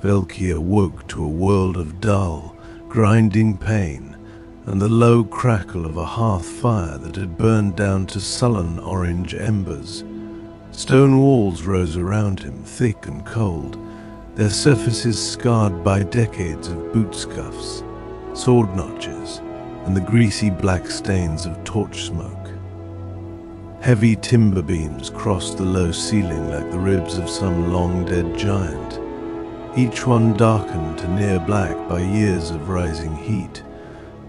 Velkyre woke to a world of dull, grinding pain and the low crackle of a hearth fire that had burned down to sullen orange embers. Stone walls rose around him, thick and cold, their surfaces scarred by decades of boot scuffs, sword notches, and the greasy black stains of torch smoke. Heavy timber beams crossed the low ceiling like the ribs of some long-dead giant, each one darkened to near black by years of rising heat.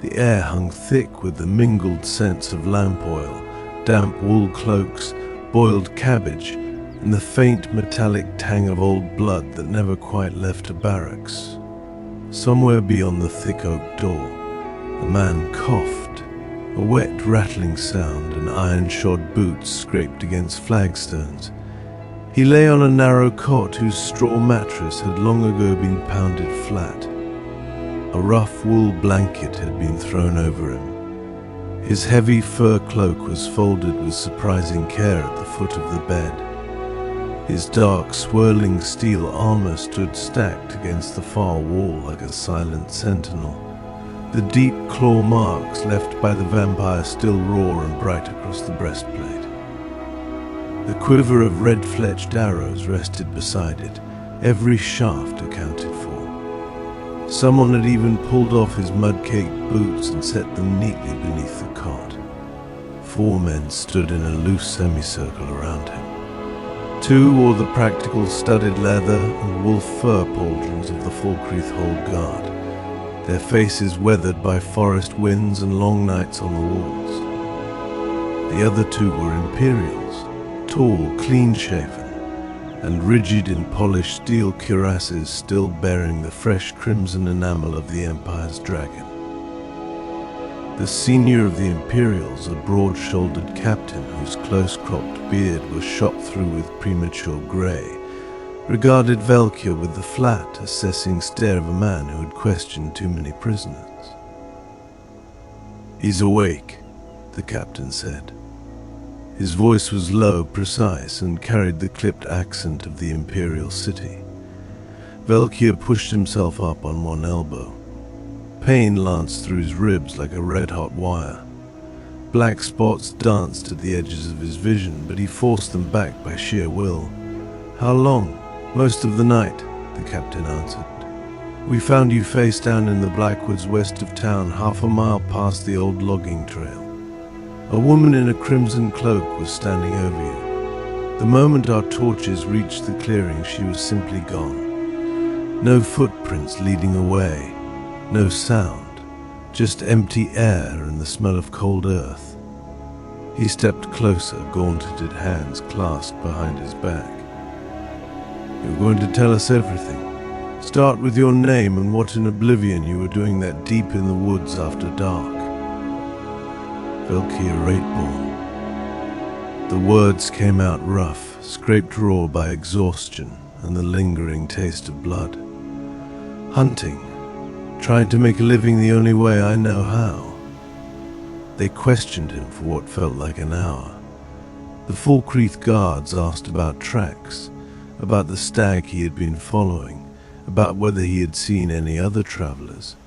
The air hung thick with the mingled scents of lamp oil, damp wool cloaks, boiled cabbage, and the faint metallic tang of old blood that never quite left a barracks. Somewhere beyond the thick oak door, a man coughed. A wet, rattling sound and iron-shod boots scraped against flagstones. He lay on a narrow cot whose straw mattress had long ago been pounded flat. A rough wool blanket had been thrown over him. His heavy fur cloak was folded with surprising care at the foot of the bed. His dark, swirling steel armor stood stacked against the far wall like a silent sentinel. The deep claw marks left by the vampire still raw and bright across the breastplate. The quiver of red-fletched arrows rested beside it, every shaft accounted for. Someone had even pulled off his mud-caked boots and set them neatly beneath the cot. 4 men stood in a loose semicircle around him. 2 wore the practical studded leather and wolf fur pauldrons of the Velkyre Hold Guard, their faces weathered by forest winds and long nights on the walls. The other 2 were Imperials, tall, clean-shaven, and rigid in polished steel cuirasses still bearing the fresh crimson enamel of the Empire's dragon. The senior of the Imperials, a broad-shouldered captain whose close-cropped beard was shot through with premature grey, regarded Velkyre with the flat, assessing stare of a man who had questioned too many prisoners. "He's awake," the captain said. His voice was low, precise, and carried the clipped accent of the imperial city. Velkyre pushed himself up on one elbow. Pain lanced through his ribs like a red-hot wire. Black spots danced at the edges of his vision, but he forced them back by sheer will. "How long?" "Most of the night," the captain answered. "We found you face down in the Blackwoods west of town, half a mile past the old logging trail. A woman in a crimson cloak was standing over you. The moment our torches reached the clearing, she was simply gone. No footprints leading away, no sound, just empty air and the smell of cold earth." He stepped closer, gauntleted hands clasped behind his back. "You're going to tell us everything. Start with your name and what in oblivion you were doing that deep in the woods after dark." "Velkyre Rateborn." The words came out rough, scraped raw by exhaustion and the lingering taste of blood. "Hunting. Trying to make a living the only way I know how." They questioned him for what felt like an hour. The Velkyre guards asked about tracks, about the stag he had been following, about whether he had seen any other travelers.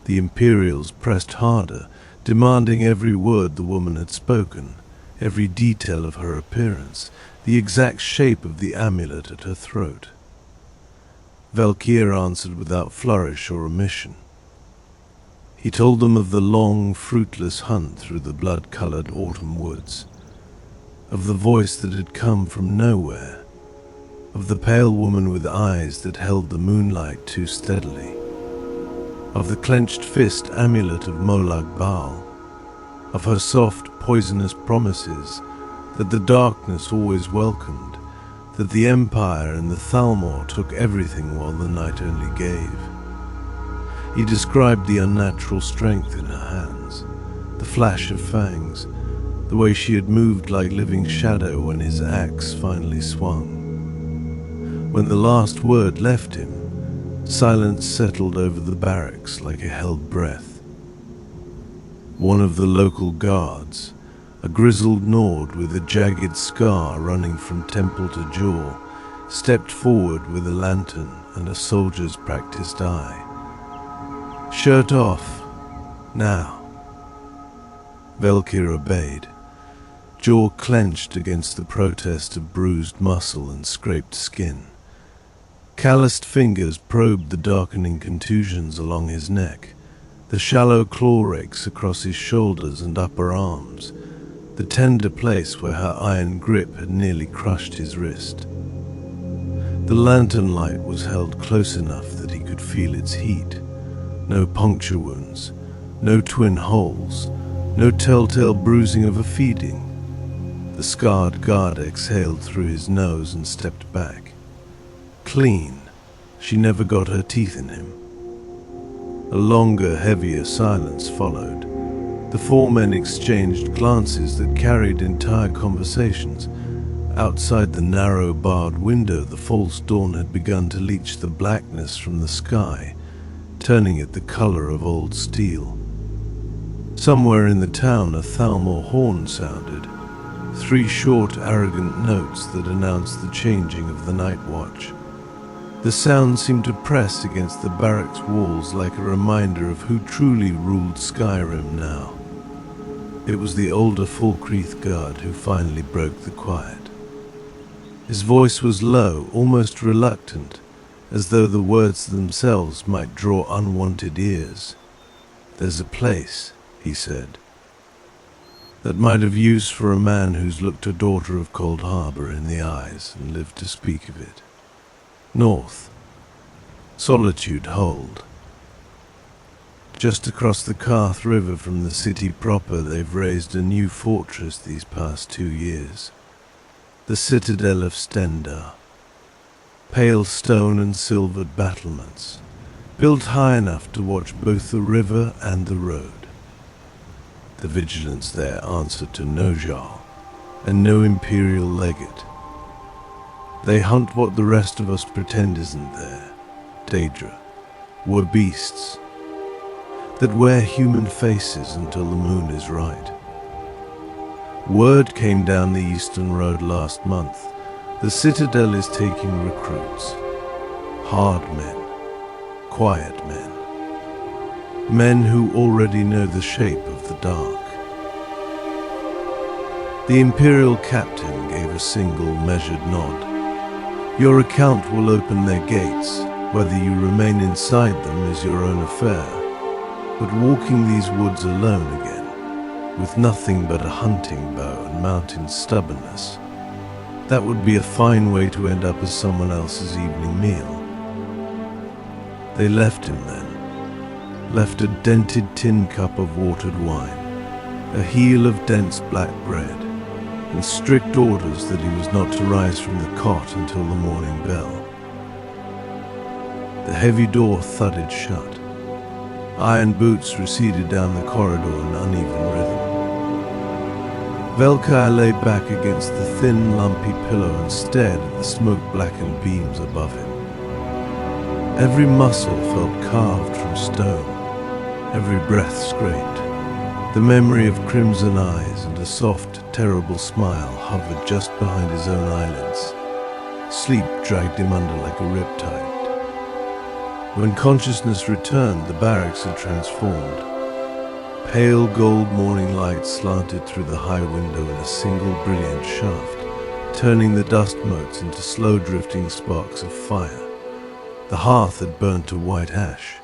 The Imperials pressed harder, demanding every word the woman had spoken, every detail of her appearance, the exact shape of the amulet at her throat. Velkyre answered without flourish or omission. He told them of the long, fruitless hunt through the blood-colored autumn woods, of the voice that had come from nowhere, of the pale woman with eyes that held the moonlight too steadily, of the clenched fist amulet of Molag Bal, of her soft, poisonous promises that the darkness always welcomed, that the Empire and the Thalmor took everything while the night only gave. He described the unnatural strength in her hands, the flash of fangs, the way she had moved like living shadow when his axe finally swung. When the last word left him, silence settled over the barracks like a held breath. One of the local guards, a grizzled Nord with a jagged scar running from temple to jaw, stepped forward with a lantern and a soldier's practiced eye. "Shirt off, now." Velkyre obeyed, jaw clenched against the protest of bruised muscle and scraped skin. Calloused fingers probed the darkening contusions along his neck, the shallow claw rakes across his shoulders and upper arms, the tender place where her iron grip had nearly crushed his wrist. The lantern light was held close enough that he could feel its heat. No puncture wounds, no twin holes, no telltale bruising of a feeding. The scarred guard exhaled through his nose and stepped back. Clean. She never got her teeth in him. A longer, heavier silence followed. The four men exchanged glances that carried entire conversations. Outside the narrow, barred window, the false dawn had begun to leach the blackness from the sky, turning it the color of old steel. Somewhere in the town, a Thalmor horn sounded, 3 short, arrogant notes that announced the changing of the night watch. The sound seemed to press against the barracks walls like a reminder of who truly ruled Skyrim now. It was the older Velkyre guard who finally broke the quiet. His voice was low, almost reluctant, as though the words themselves might draw unwanted ears. "There's a place," he said, "that might have use for a man who's looked a daughter of Cold Harbor in the eyes and lived to speak of it. North. Solitude Hold. Just across the Karth River from the city proper, they've raised a new fortress these past 2 years. The Citadel of Stendar. Pale stone and silvered battlements, built high enough to watch both the river and the road. The vigilance there answered to no Jarl and no imperial legate. They hunt what the rest of us pretend isn't there. Daedra. We're beasts that wear human faces until the moon is right. Word came down the eastern road last month. The Citadel is taking recruits. Hard men. Quiet men. Men who already know the shape of the dark. The Imperial captain gave a single measured nod. Your account will open their gates. Whether you remain inside them is your own affair. But walking these woods alone again, with nothing but a hunting bow and mountain stubbornness, that would be a fine way to end up as someone else's evening meal. They left him then. Left a dented tin cup of watered wine, a heel of dense black bread, and strict orders that he was not to rise from the cot until the morning bell. The heavy door thudded shut. Iron boots receded down the corridor in uneven rhythm. Velkyre lay back against the thin, lumpy pillow and stared at the smoke-blackened beams above him. Every muscle felt carved from stone, every breath scraped. The memory of crimson eyes and a soft, terrible smile hovered just behind his own eyelids. Sleep dragged him under like a riptide. When consciousness returned, the barracks had transformed. Pale gold morning light slanted through the high window in a single brilliant shaft, turning the dust motes into slow-drifting sparks of fire. The hearth had burnt to white ash.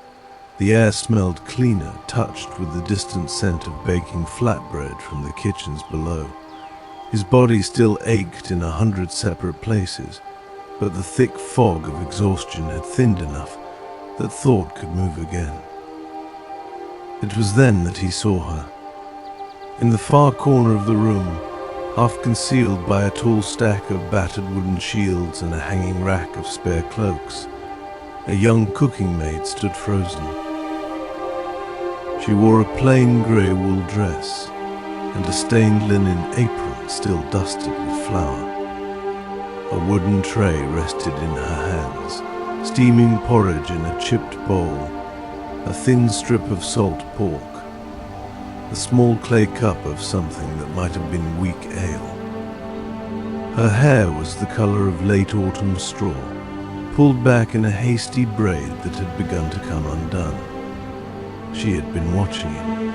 The air smelled cleaner, touched with the distant scent of baking flatbread from the kitchens below. His body still ached in 100 separate places, but the thick fog of exhaustion had thinned enough that thought could move again. It was then that he saw her. In the far corner of the room, half concealed by a tall stack of battered wooden shields and a hanging rack of spare cloaks, a young cooking maid stood frozen. She wore a plain grey wool dress and a stained linen apron still dusted with flour. A wooden tray rested in her hands, steaming porridge in a chipped bowl, a thin strip of salt pork, a small clay cup of something that might have been weak ale. Her hair was the color of late autumn straw, pulled back in a hasty braid that had begun to come undone. She had been watching him.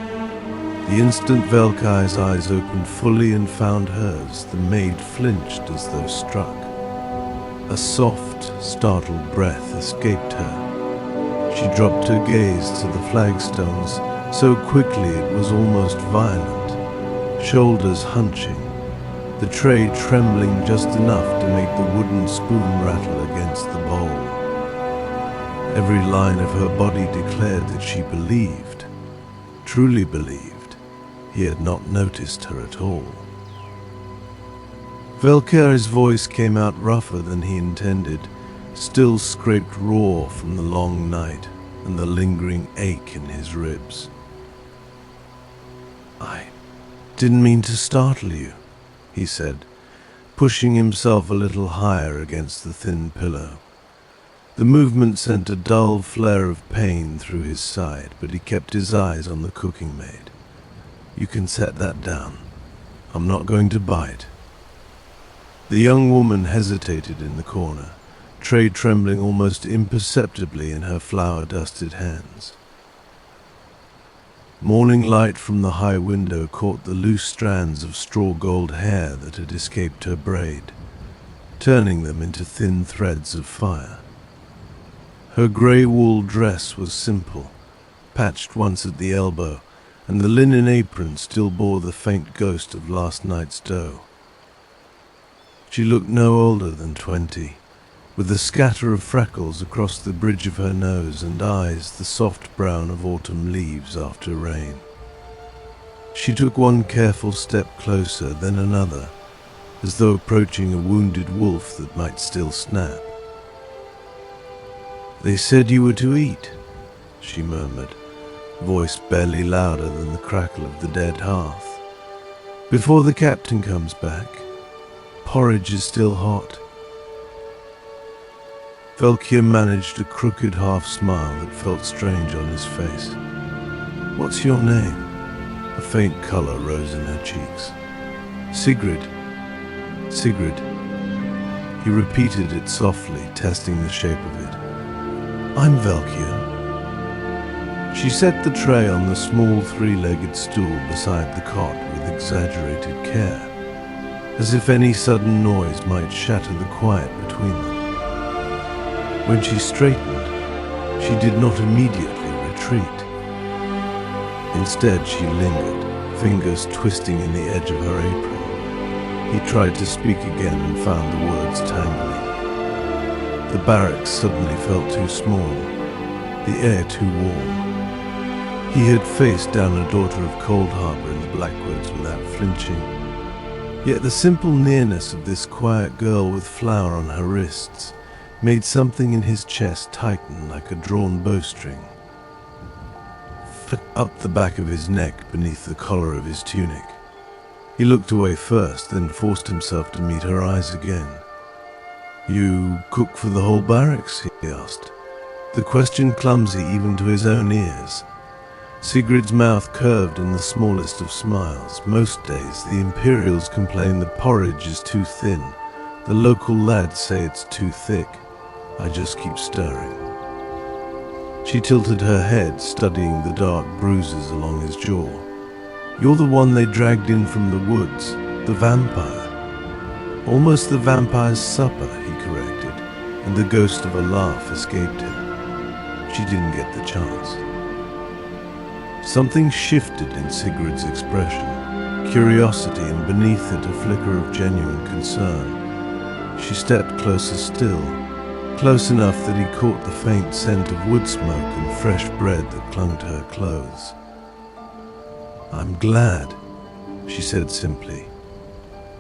The instant Velkyre's eyes opened fully and found hers, the maid flinched as though struck. A soft, startled breath escaped her. She dropped her gaze to the flagstones so quickly it was almost violent, shoulders hunching, the tray trembling just enough to make the wooden spoon rattle against the bowl. Every line of her body declared that she believed, truly believed, he had not noticed her at all. Velkyre's voice came out rougher than he intended, still scraped raw from the long night and the lingering ache in his ribs. "I didn't mean to startle you," he said, pushing himself a little higher against the thin pillow. The movement sent a dull flare of pain through his side, but he kept his eyes on the cooking maid. "You can set that down. I'm not going to bite." The young woman hesitated in the corner, tray trembling almost imperceptibly in her flour-dusted hands. Morning light from the high window caught the loose strands of straw-gold hair that had escaped her braid, turning them into thin threads of fire. Her grey wool dress was simple, patched once at the elbow, and the linen apron still bore the faint ghost of last night's dough. She looked no older than 20, with a scatter of freckles across the bridge of her nose and eyes the soft brown of autumn leaves after rain. She took one careful step closer, then another, as though approaching a wounded wolf that might still snap. "They said you were to eat," she murmured, voice barely louder than the crackle of the dead hearth. "Before the captain comes back. Porridge is still hot." Velkyre managed a crooked half-smile that felt strange on his face. "What's your name?" A faint color rose in her cheeks. "Sigrid. Sigrid." He repeated it softly, testing the shape of it. "I'm Velkyre." She set the tray on the small three-legged stool beside the cot with exaggerated care, as if any sudden noise might shatter the quiet between them. When she straightened, she did not immediately retreat. Instead, she lingered, fingers twisting in the edge of her apron. He tried to speak again and found the words tangling. The barracks suddenly felt too small, the air too warm. He had faced down a daughter of Cold Harbor in the Blackwoods without flinching. Yet the simple nearness of this quiet girl with flour on her wrists made something in his chest tighten like a drawn bowstring. Up the back of his neck beneath the collar of his tunic. He looked away first, then forced himself to meet her eyes again. "You cook for the whole barracks?" he asked, the question clumsy even to his own ears. Sigrid's mouth curved in the smallest of smiles. "Most days the Imperials complain the porridge is too thin. The local lads say it's too thick. I just keep stirring." She tilted her head, studying the dark bruises along his jaw. "You're the one they dragged in from the woods, the vampire." "Almost the vampire's supper," he corrected, and the ghost of a laugh escaped him. She didn't get the chance. Something shifted in Sigrid's expression, curiosity, and beneath it a flicker of genuine concern. She stepped closer still, close enough that he caught the faint scent of wood smoke and fresh bread that clung to her clothes. "I'm glad," she said simply.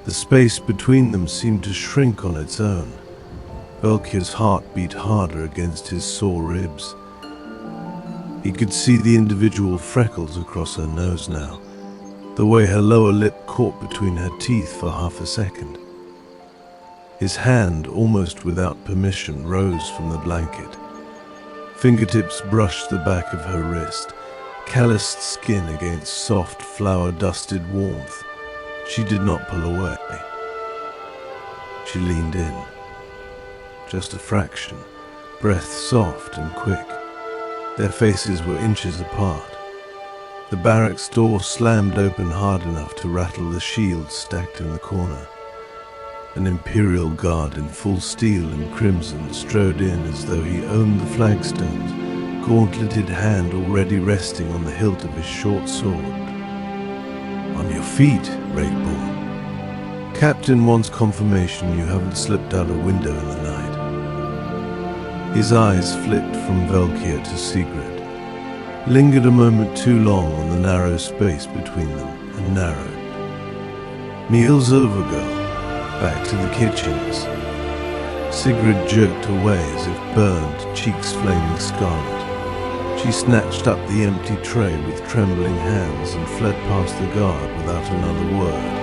The space between them seemed to shrink on its own. Velkyre's heart beat harder against his sore ribs. He could see the individual freckles across her nose now, the way her lower lip caught between her teeth for half a second. His hand, almost without permission, rose from the blanket. Fingertips brushed the back of her wrist, calloused skin against soft, flour-dusted warmth. She did not pull away. She leaned in. Just a fraction, breath soft and quick. Their faces were inches apart. The barracks door slammed open hard enough to rattle the shields stacked in the corner. An Imperial guard in full steel and crimson strode in as though he owned the flagstones, gauntleted hand already resting on the hilt of his short sword. "On your feet, Rakeborn. Captain wants confirmation you haven't slipped out a window in the night." His eyes flicked from Velkyre to Sigrid, lingered a moment too long on the narrow space between them, and narrowed. "Meal's over, girl. Back to the kitchens." Sigrid jerked away as if burned, cheeks flaming scarlet. She snatched up the empty tray with trembling hands and fled past the guard without another word,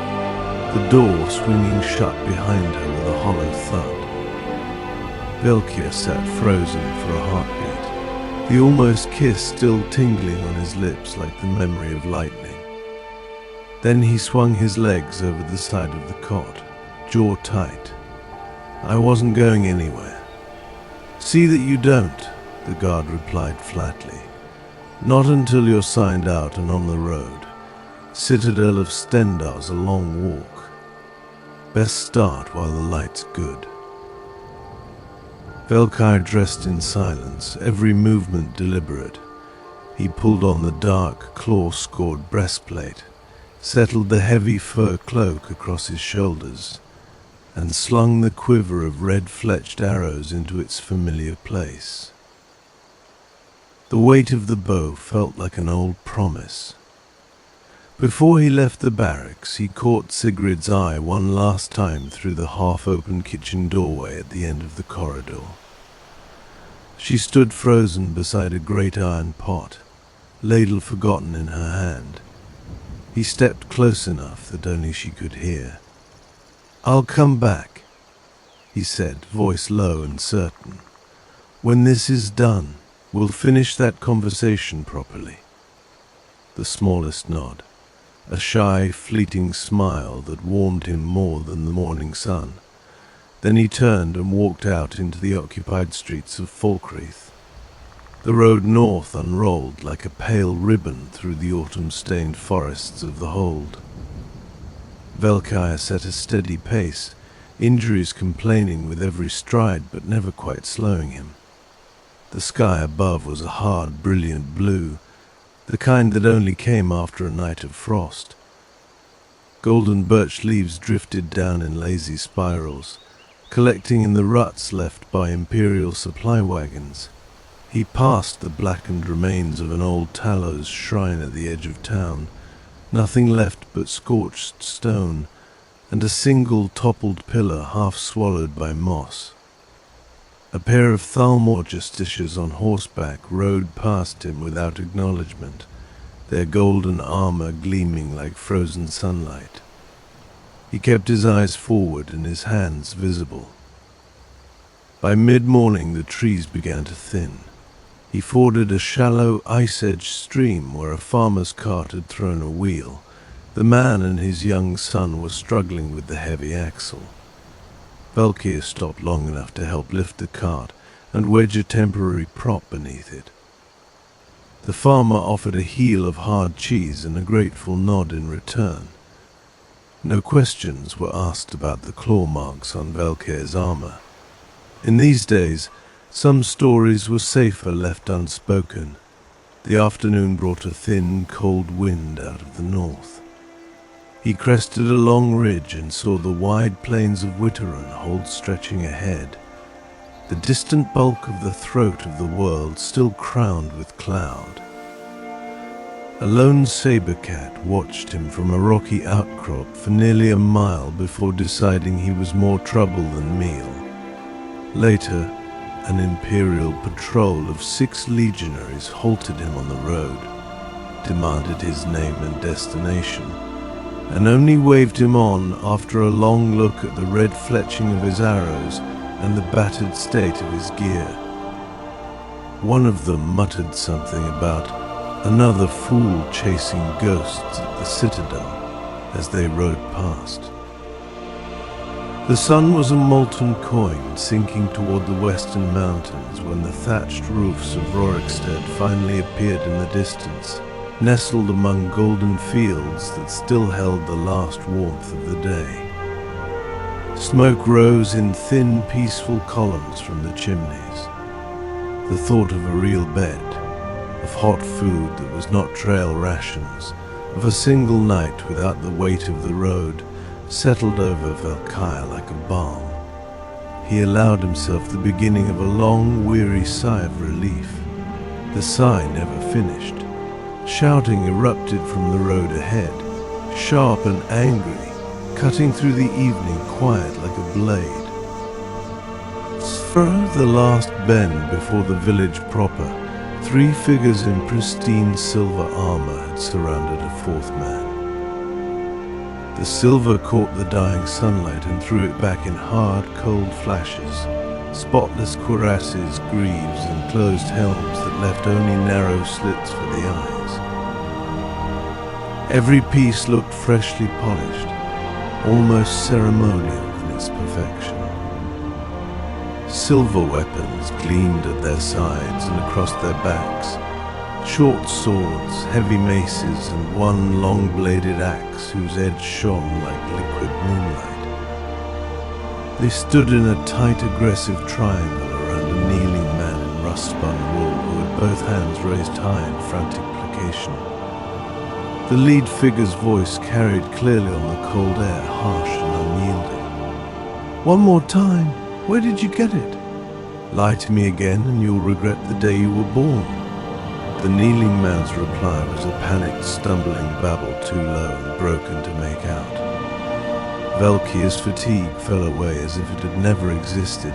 the door swinging shut behind her with a hollow thud. Velkyre sat frozen for a heartbeat, the almost kiss still tingling on his lips like the memory of lightning. Then he swung his legs over the side of the cot, jaw tight. "I wasn't going anywhere." "See that you don't," the guard replied flatly. "Not until you're signed out and on the road. Citadel of Stendar's a long walk. Best start while the light's good." Velkyre dressed in silence, every movement deliberate. He pulled on the dark, claw-scored breastplate, settled the heavy fur cloak across his shoulders, and slung the quiver of red-fletched arrows into its familiar place. The weight of the bow felt like an old promise. Before he left the barracks, he caught Sigrid's eye one last time through the half-open kitchen doorway at the end of the corridor. She stood frozen beside a great iron pot, ladle forgotten in her hand. He stepped close enough that only she could hear. "I'll come back," he said, voice low and certain. "When this is done, we'll finish that conversation properly." The smallest nod, a shy, fleeting smile that warmed him more than the morning sun. Then he turned and walked out into the occupied streets of Falkreath. The road north unrolled like a pale ribbon through the autumn-stained forests of the hold. Velkyre set a steady pace, injuries complaining with every stride but never quite slowing him. The sky above was a hard, brilliant blue, the kind that only came after a night of frost. Golden birch leaves drifted down in lazy spirals, collecting in the ruts left by Imperial supply wagons. He passed the blackened remains of an old Talos shrine at the edge of town, nothing left but scorched stone, and a single toppled pillar half swallowed by moss. A pair of Thalmor justiciars on horseback rode past him without acknowledgement, their golden armor gleaming like frozen sunlight. He kept his eyes forward and his hands visible. By mid-morning the trees began to thin. He forded a shallow, ice-edged stream where a farmer's cart had thrown a wheel. The man and his young son were struggling with the heavy axle. Velkyre stopped long enough to help lift the cart and wedge a temporary prop beneath it. The farmer offered a heel of hard cheese and a grateful nod in return. No questions were asked about the claw marks on Velkyre's armor. In these days, some stories were safer left unspoken. The afternoon brought a thin, cold wind out of the north. He crested a long ridge and saw the wide plains of Witteran hold stretching ahead, the distant bulk of the throat of the world still crowned with cloud. A lone saber-cat watched him from a rocky outcrop for nearly a mile before deciding he was more trouble than meal. Later, an Imperial patrol of 6 legionaries halted him on the road, demanded his name and destination, and only waved him on after a long look at the red fletching of his arrows and the battered state of his gear. One of them muttered something about another fool chasing ghosts at the citadel as they rode past. The sun was a molten coin sinking toward the western mountains when the thatched roofs of Rorikstead finally appeared in the distance, nestled among golden fields that still held the last warmth of the day. Smoke rose in thin, peaceful columns from the chimneys. The thought of a real bed, of hot food that was not trail rations, of a single night without the weight of the road, settled over Velkyre like a balm. He allowed himself the beginning of a long, weary sigh of relief. The sigh never finished. Shouting erupted from the road ahead, sharp and angry, cutting through the evening quiet like a blade. For the last bend before the village proper, 3 figures in pristine silver armor had surrounded a 4th man. The silver caught the dying sunlight and threw it back in hard, cold flashes, spotless cuirasses, greaves, and closed helms that left only narrow slits for the eyes. Every piece looked freshly polished, almost ceremonial in its perfection. Silver weapons gleamed at their sides and across their backs, short swords, heavy maces, and one long-bladed axe whose edge shone like liquid moonlight. They stood in a tight, aggressive triangle around a kneeling man in rust-spun wool who had both hands raised high in frantic placation. The lead figure's voice carried clearly on the cold air, harsh and unyielding. "One more time, where did you get it? Lie to me again and you'll regret the day you were born." The kneeling man's reply was a panicked, stumbling babble too low and broken to make out. Velkyre's fatigue fell away as if it had never existed.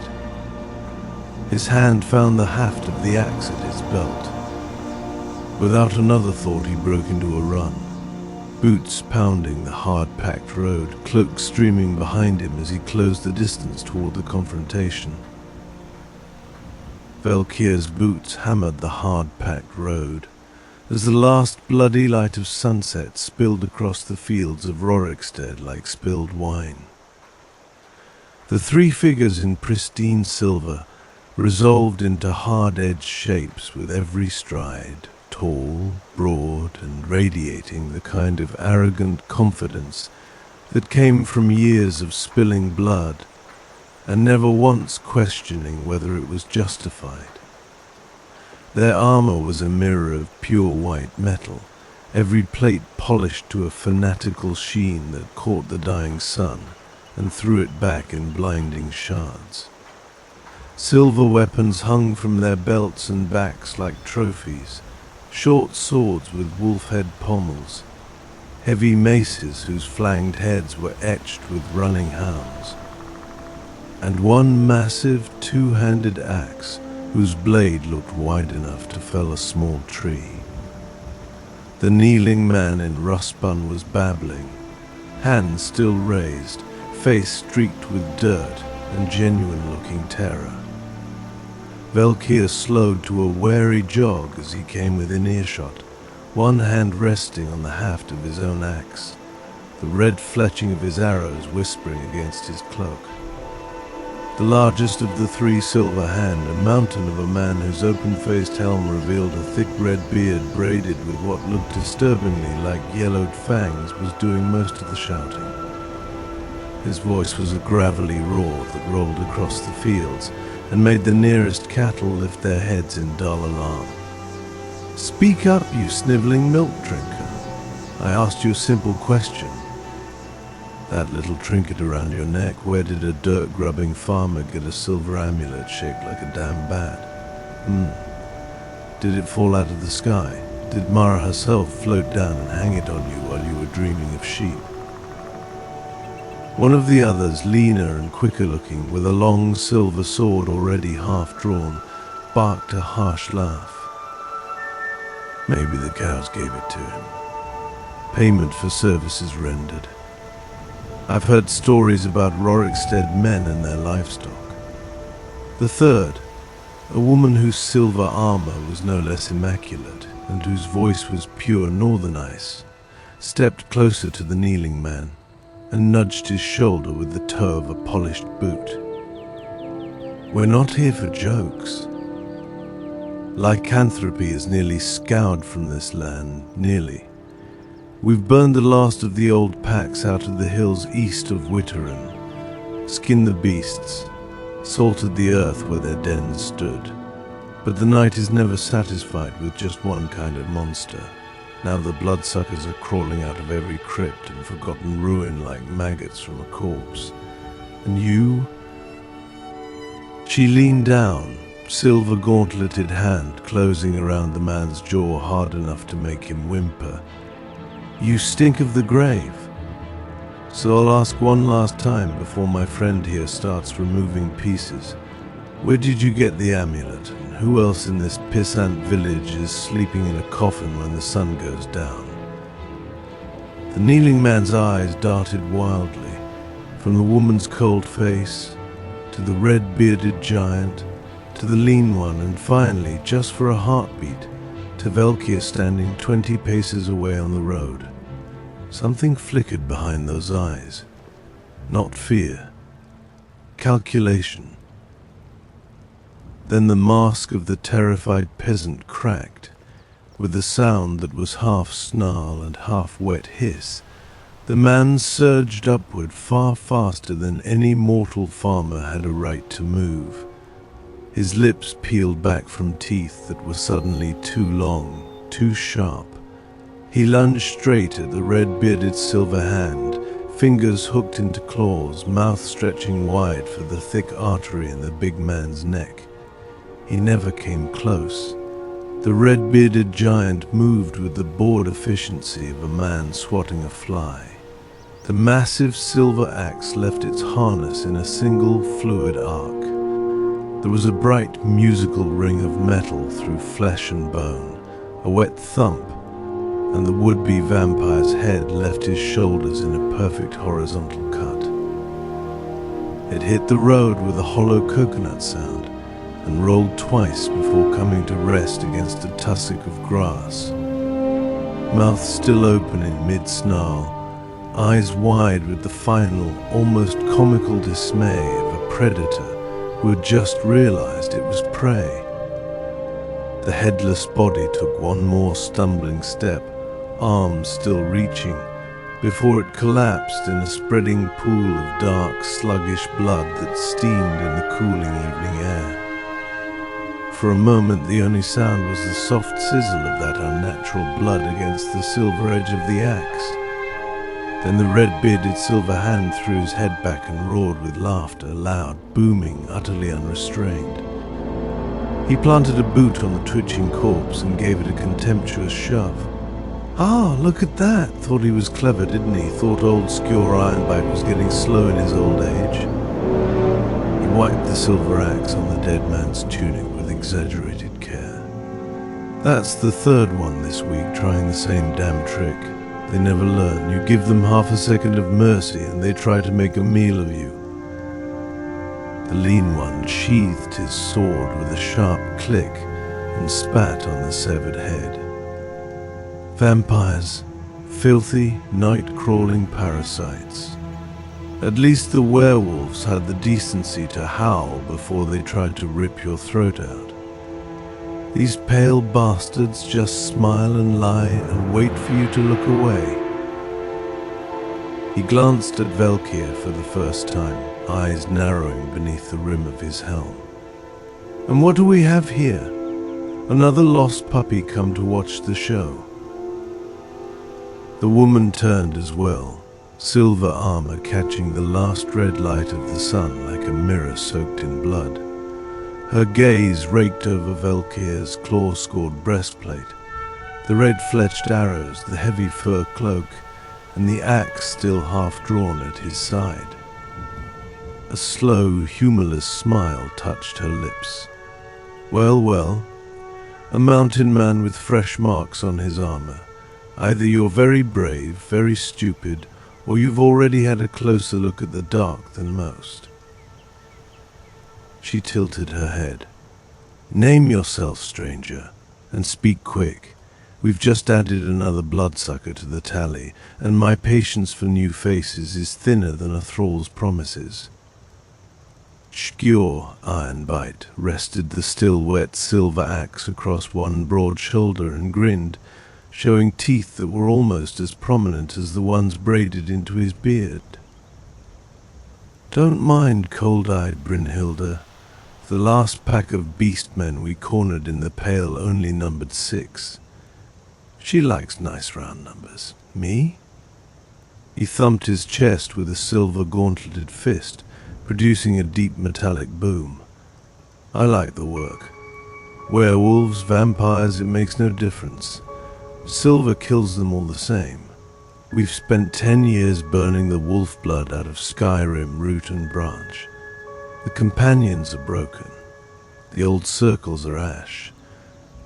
His hand found the haft of the axe at his belt. Without another thought, he broke into a run, boots pounding the hard-packed road, cloak streaming behind him as he closed the distance toward the confrontation. Velkyre's boots hammered the hard-packed road as the last bloody light of sunset spilled across the fields of Rorikstead like spilled wine. The 3 figures in pristine silver resolved into hard-edged shapes with every stride, tall, broad, and radiating the kind of arrogant confidence that came from years of spilling blood and never once questioning whether it was justified. Their armor was a mirror of pure white metal, every plate polished to a fanatical sheen that caught the dying sun and threw it back in blinding shards. Silver weapons hung from their belts and backs like trophies, short swords with wolf-head pommels, heavy maces whose flanged heads were etched with running hounds, and one massive 2-handed axe whose blade looked wide enough to fell a small tree. The kneeling man in rust-spun was babbling, hands still raised, face streaked with dirt and genuine-looking terror. Velkyre slowed to a wary jog as he came within earshot, one hand resting on the haft of his own axe, the red fletching of his arrows whispering against his cloak. The largest of the 3 silver hand, a mountain of a man whose open-faced helm revealed a thick red beard braided with what looked disturbingly like yellowed fangs, was doing most of the shouting. His voice was a gravelly roar that rolled across the fields and made the nearest cattle lift their heads in dull alarm. "Speak up, you sniveling milk drinker. I asked you a simple question. That little trinket around your neck, where did a dirt-grubbing farmer get a silver amulet shaped like a damn bat? Did it fall out of the sky? Did Mara herself float down and hang it on you while you were dreaming of sheep?" One of the others, leaner and quicker-looking, with a long silver sword already half-drawn, barked a harsh laugh. Maybe the cows gave it to him. Payment for services rendered. I've heard stories about Rorikstead men and their livestock. The third, a woman whose silver armor was no less immaculate, and whose voice was pure northern ice, stepped closer to the kneeling man. and nudged his shoulder with the toe of a polished boot. "We're not here for jokes. Lycanthropy is nearly scoured from this land, nearly. We've burned the last of the old packs out of the hills east of Witteran, skinned the beasts, salted the earth where their dens stood. But the night is never satisfied with just one kind of monster. Now the bloodsuckers are crawling out of every crypt and forgotten ruin like maggots from a corpse. And you?" She leaned down, silver gauntleted hand closing around the man's jaw hard enough to make him whimper. "You stink of the grave. So I'll ask one last time before my friend here starts removing pieces. Where did you get the amulet, and who else in this pissant village is sleeping in a coffin when the sun goes down?" The kneeling man's eyes darted wildly, from the woman's cold face, to the red-bearded giant, to the lean one, and finally, just for a heartbeat, to Velkyre standing 20 paces away on the road. Something flickered behind those eyes. Not fear. Calculation. Then the mask of the terrified peasant cracked. With a sound that was half snarl and half wet hiss, the man surged upward far faster than any mortal farmer had a right to move. His lips peeled back from teeth that were suddenly too long, too sharp. He lunged straight at the red-bearded silver hand, fingers hooked into claws, mouth stretching wide for the thick artery in the big man's neck. He never came close. The red-bearded giant moved with the bored efficiency of a man swatting a fly. The massive silver axe left its harness in a single fluid arc. There was a bright musical ring of metal through flesh and bone, a wet thump, and the would-be vampire's head left his shoulders in a perfect horizontal cut. It hit the road with a hollow coconut sound and rolled twice before coming to rest against a tussock of grass. Mouth still open in mid-snarl, eyes wide with the final, almost comical dismay of a predator who had just realized it was prey. The headless body took one more stumbling step, arms still reaching, before it collapsed in a spreading pool of dark, sluggish blood that steamed in the cooling evening air. For a moment the only sound was the soft sizzle of that unnatural blood against the silver edge of the axe. Then the red-bearded silver hand threw his head back and roared with laughter, loud, booming, utterly unrestrained. He planted a boot on the twitching corpse and gave it a contemptuous shove. "Ah, look at that!" Thought he was clever, didn't he? Thought old Skjor Ironbite was getting slow in his old age. He wiped the silver axe on the dead man's tunic with exaggerated care. "That's the third one this week trying the same damn trick. They never learn. You give them half a second of mercy and they try to make a meal of you." The lean one sheathed his sword with a sharp click and spat on the severed head. Vampires, filthy, night-crawling parasites. At least the werewolves had the decency to howl before they tried to rip your throat out. These pale bastards just smile and lie and wait for you to look away. He glanced at Velkyre for the first time, eyes narrowing beneath the rim of his helm. "And what do we have here? Another lost puppy come to watch the show." The woman turned as well, silver armor catching the last red light of the sun like a mirror soaked in blood. Her gaze raked over Velkyre's claw-scored breastplate, the red-fletched arrows, the heavy fur cloak, and the axe still half-drawn at his side. A slow, humorless smile touched her lips. "Well, well, a mountain man with fresh marks on his armor. Either you're very brave, very stupid, or you've already had a closer look at the dark than most." She tilted her head. "Name yourself, stranger, and speak quick. We've just added another bloodsucker to the tally, and my patience for new faces is thinner than a thrall's promises. Skjor, Ironbite, rested the still wet silver axe across one broad shoulder and grinned, showing teeth that were almost as prominent as the ones braided into his beard. Don't mind cold-eyed Brynhilde. The last pack of beastmen we cornered in the Pale only numbered 6. She likes nice round numbers. Me? He thumped his chest with a silver gauntleted fist, producing a deep metallic boom. I like the work. Werewolves, vampires, it makes no difference. Silver kills them all the same. We've spent 10 years burning the wolf blood out of Skyrim root and branch. The companions are broken. The old circles are ash.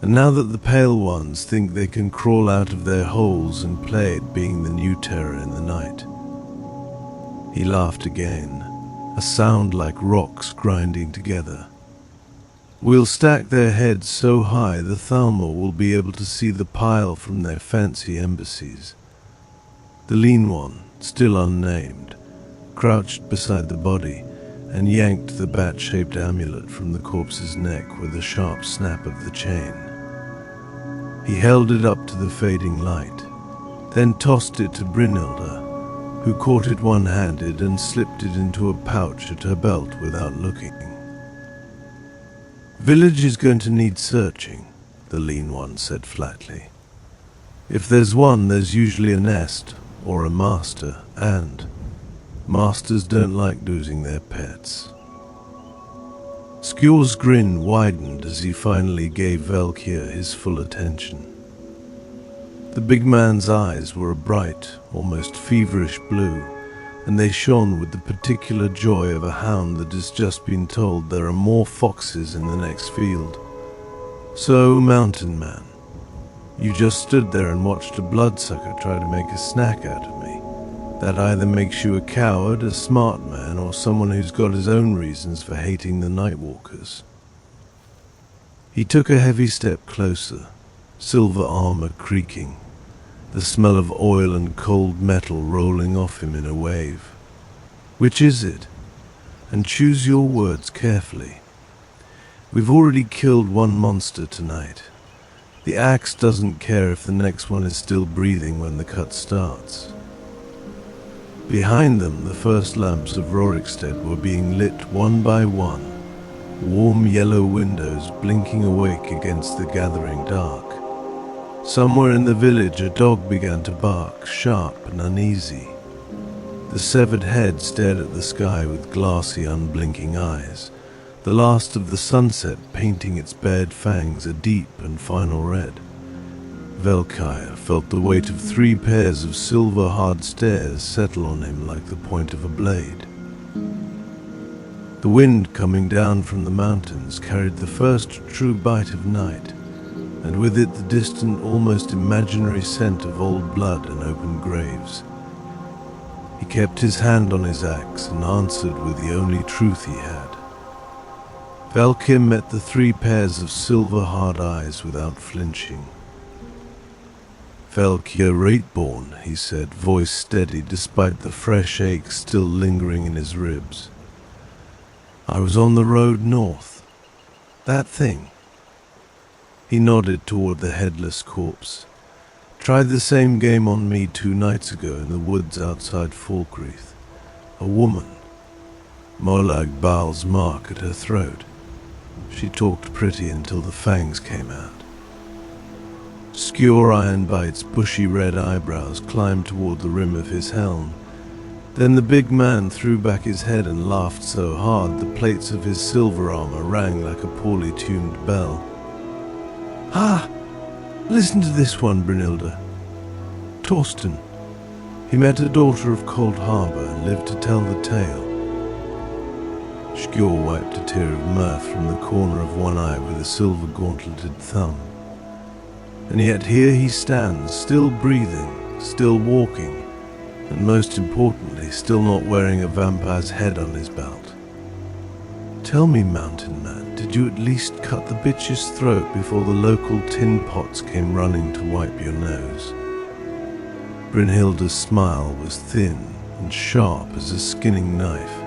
And now that the Pale Ones think they can crawl out of their holes and play at being the new terror in the night. He laughed again, a sound like rocks grinding together. We'll stack their heads so high the Thalmor will be able to see the pile from their fancy embassies. The lean one, still unnamed, crouched beside the body and yanked the bat-shaped amulet from the corpse's neck with a sharp snap of the chain. He held it up to the fading light, then tossed it to Brynhilde, who caught it one-handed and slipped it into a pouch at her belt without looking. Village is going to need searching, the lean one said flatly. If there's one, there's usually a nest, or a master, and masters don't like losing their pets. Skjor's grin widened as he finally gave Velkyre his full attention. The big man's eyes were a bright, almost feverish blue, and they shone with the particular joy of a hound that has just been told there are more foxes in the next field. So, Mountain Man, you just stood there and watched a bloodsucker try to make a snack out of me. That either makes you a coward, a smart man, or someone who's got his own reasons for hating the Nightwalkers. He took a heavy step closer, silver armor creaking, the smell of oil and cold metal rolling off him in a wave. Which is it? And choose your words carefully. We've already killed one monster tonight. The axe doesn't care if the next one is still breathing when the cut starts. Behind them, the first lamps of Rorikstead were being lit one by one, warm yellow windows blinking awake against the gathering dark. Somewhere in the village a dog began to bark, sharp and uneasy. The severed head stared at the sky with glassy, unblinking eyes, the last of the sunset painting its bared fangs a deep and final red. Velkyre felt the weight of 3 pairs of silver-hard stairs settle on him like the point of a blade. The wind coming down from the mountains carried the first true bite of night, and with it the distant, almost imaginary scent of old blood and open graves. He kept his hand on his axe and answered with the only truth he had. Velkyre met the 3 pairs of silver-hard eyes without flinching. Velkyre Rateborn, he said, voice steady despite the fresh ache still lingering in his ribs. I was on the road north. That thing. He nodded toward the headless corpse. Tried the same game on me 2 nights ago in the woods outside Falkreath. A woman. Molag Baal's mark at her throat. She talked pretty until the fangs came out. Skjor Ironbite's bushy red eyebrows climbed toward the rim of his helm. Then the big man threw back his head and laughed so hard the plates of his silver armor rang like a poorly tuned bell. Ah! Listen to this one, Brynhilde. Torsten. He met a daughter of Cold Harbor and lived to tell the tale. Skjor wiped a tear of mirth from the corner of one eye with a silver gauntleted thumb. And yet here he stands, still breathing, still walking, and most importantly, still not wearing a vampire's head on his belt. Tell me, Mountain Man, did did you at least cut the bitch's throat before the local tin pots came running to wipe your nose? Brynhilda's smile was thin and sharp as a skinning knife.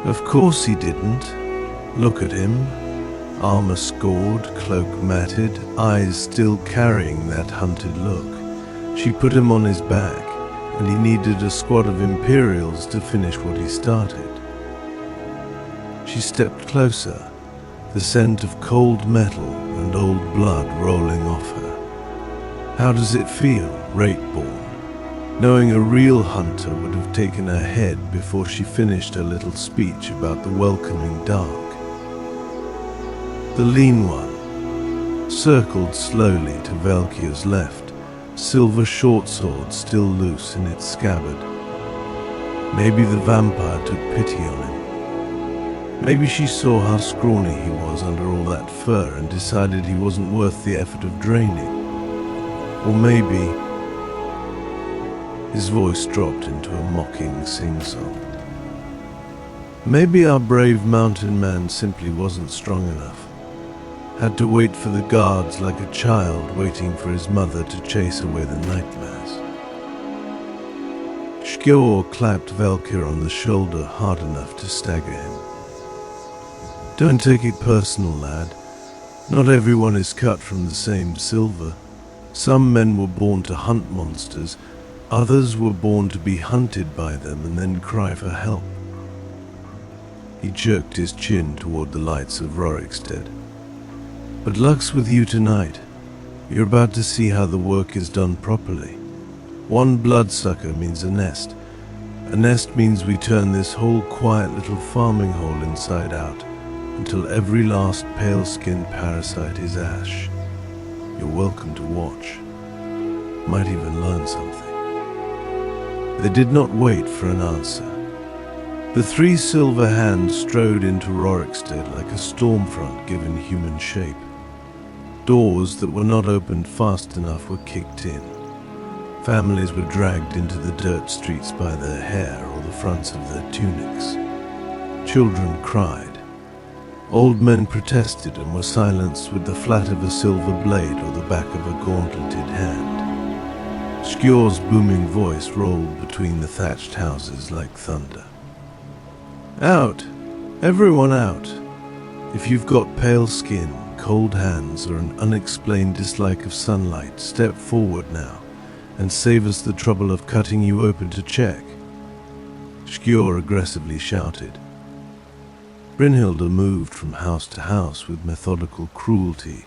Of course he didn't. Look at him. Armor scored, cloak matted, eyes still carrying that hunted look. She put him on his back, and he needed a squad of Imperials to finish what he started. She stepped closer, the scent of cold metal and old blood rolling off her. How does it feel, Rateborn, knowing a real hunter would have taken her head before she finished her little speech about the welcoming dark? The lean one circled slowly to Velkyre's left, silver short sword still loose in its scabbard. Maybe the vampire took pity on him. Maybe she saw how scrawny he was under all that fur and decided he wasn't worth the effort of draining. Or maybe... His voice dropped into a mocking sing-song. Maybe our brave mountain man simply wasn't strong enough. Had to wait for the guards like a child waiting for his mother to chase away the nightmares. Skjor clapped Velkyre on the shoulder hard enough to stagger him. Don't take it personal, lad. Not everyone is cut from the same silver. Some men were born to hunt monsters, others were born to be hunted by them and then cry for help. He jerked his chin toward the lights of Rorikstead. But luck's with you tonight. You're about to see how the work is done properly. One bloodsucker means a nest. A nest means we turn this whole quiet little farming hole inside out until every last pale-skinned parasite is ash. You're welcome to watch. Might even learn something. They did not wait for an answer. The three silver hands strode into Rorikstead like a storm front given human shape. Doors that were not opened fast enough were kicked in. Families were dragged into the dirt streets by their hair or the fronts of their tunics. Children cried. Old men protested and were silenced with the flat of a silver blade or the back of a gauntleted hand. Skjor's booming voice rolled between the thatched houses like thunder. Out! Everyone out! If you've got pale skin, cold hands, or an unexplained dislike of sunlight, step forward now, and save us the trouble of cutting you open to check. Skjor aggressively shouted. Brynhilda moved from house to house with methodical cruelty,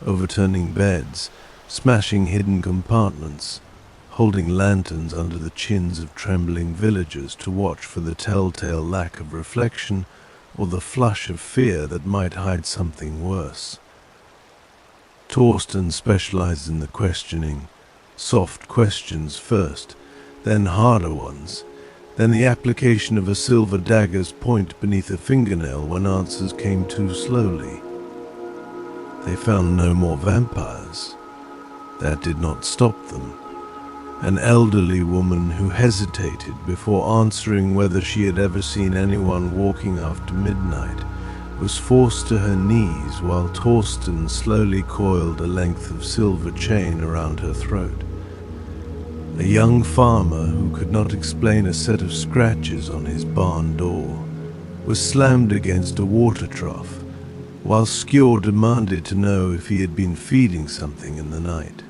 overturning beds, smashing hidden compartments, holding lanterns under the chins of trembling villagers to watch for the telltale lack of reflection or the flush of fear that might hide something worse. Torsten specialized in the questioning, soft questions first, then harder ones, then the application of a silver dagger's point beneath a fingernail when answers came too slowly. They found no more vampires. That did not stop them. An elderly woman who hesitated before answering whether she had ever seen anyone walking after midnight was forced to her knees while Torsten slowly coiled a length of silver chain around her throat. A young farmer who could not explain a set of scratches on his barn door was slammed against a water trough while Skjor demanded to know if he had been feeding something in the night.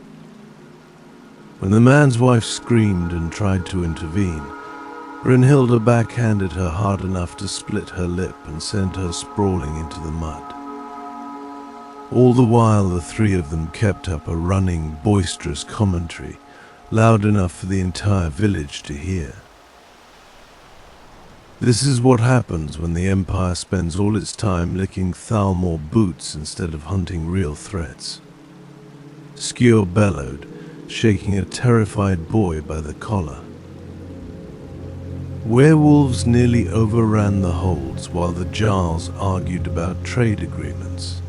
When the man's wife screamed and tried to intervene, Brynhilda backhanded her hard enough to split her lip and sent her sprawling into the mud. All the while the three of them kept up a running, boisterous commentary, loud enough for the entire village to hear. This is what happens when the Empire spends all its time licking Thalmor boots instead of hunting real threats. Skjor bellowed, shaking a terrified boy by the collar. Werewolves nearly overran the holds while the Jarls argued about trade agreements.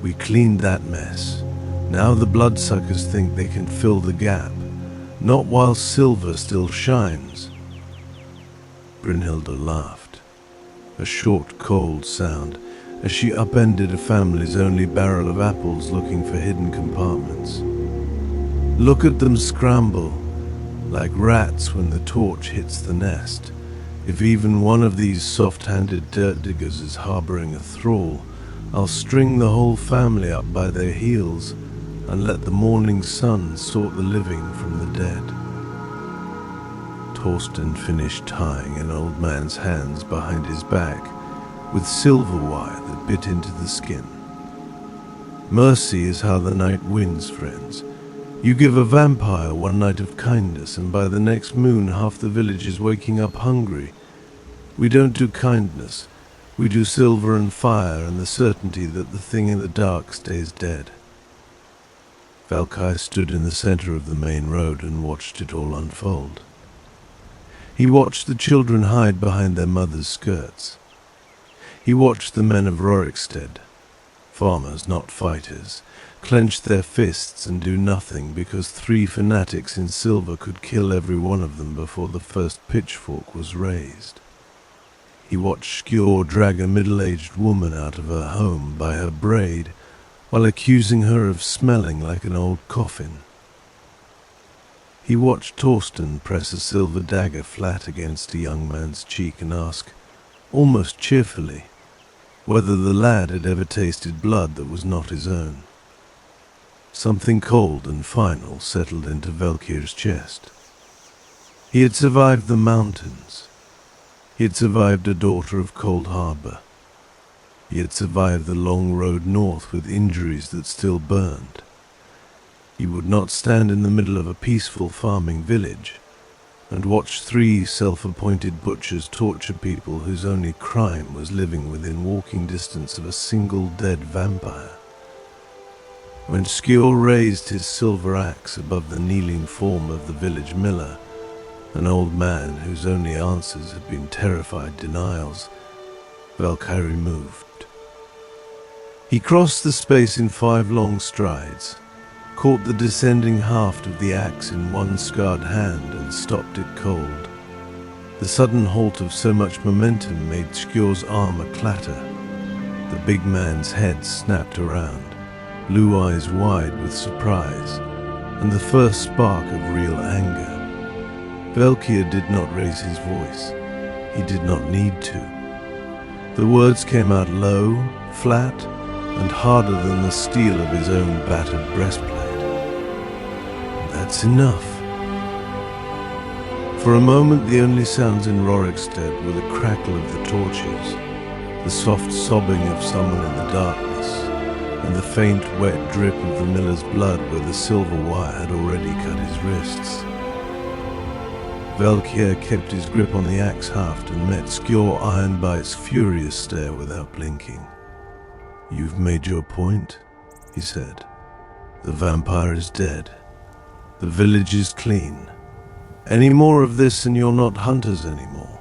We cleaned that mess. Now the bloodsuckers think they can fill the gap, not while silver still shines. Brynhilda laughed, a short, cold sound as she upended a family's only barrel of apples looking for hidden compartments. Look at them scramble, like rats when the torch hits the nest. If even one of these soft-handed dirt diggers is harboring a thrall, I'll string the whole family up by their heels and let the morning sun sort the living from the dead. Torsten finished tying an old man's hands behind his back with silver wire that bit into the skin. Mercy is how the night wins, friends. You give a vampire one night of kindness, and by the next moon half the village is waking up hungry. We don't do kindness. We do silver and fire and the certainty that the thing in the dark stays dead. Velkyre stood in the center of the main road and watched it all unfold. He watched the children hide behind their mothers' skirts. He watched the men of Rorikstead, farmers not fighters, clench their fists and do nothing because 3 fanatics in silver could kill every one of them before the first pitchfork was raised. He watched Skjor drag a middle-aged woman out of her home by her braid while accusing her of smelling like an old coffin. He watched Torsten press a silver dagger flat against a young man's cheek and ask, almost cheerfully, whether the lad had ever tasted blood that was not his own. Something cold and final settled into Velkyre's chest. He had survived the mountains. He had survived a daughter of Cold Harbor. He had survived the long road north with injuries that still burned. He would not stand in the middle of a peaceful farming village and watch 3 self-appointed butchers torture people whose only crime was living within walking distance of a single dead vampire. When Skjor raised his silver axe above the kneeling form of the village miller, an old man whose only answers had been terrified denials, Velkyre moved. He crossed the space in 5 long strides, caught the descending haft of the axe in one scarred hand and stopped it cold. The sudden halt of so much momentum made Skjor's armor clatter. The big man's head snapped around, blue eyes wide with surprise, and the first spark of real anger. Velkyre did not raise his voice. He did not need to. The words came out low, flat, and harder than the steel of his own battered breastplate. That's enough. For a moment the only sounds in Rorikstead were the crackle of the torches, the soft sobbing of someone in the darkness, and the faint wet drip of the miller's blood where the silver wire had already cut his wrists. Velkyre kept his grip on the axe haft and met Skjor Ironbite's furious stare without blinking. "You've made your point," he said. "The vampire is dead. The village is clean. Any more of this and you're not hunters anymore."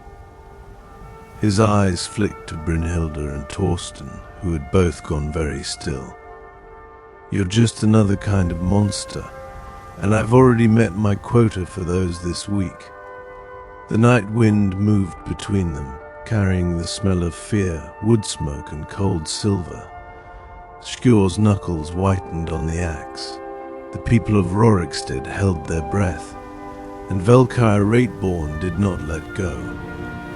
His eyes flicked to Brynhilde and Torsten, who had both gone very still. "You're just another kind of monster, and I've already met my quota for those this week." The night wind moved between them, carrying the smell of fear, wood smoke, and cold silver. Skjor's knuckles whitened on the axe. The people of Rorikstead held their breath, and Velkyre Rateborn did not let go.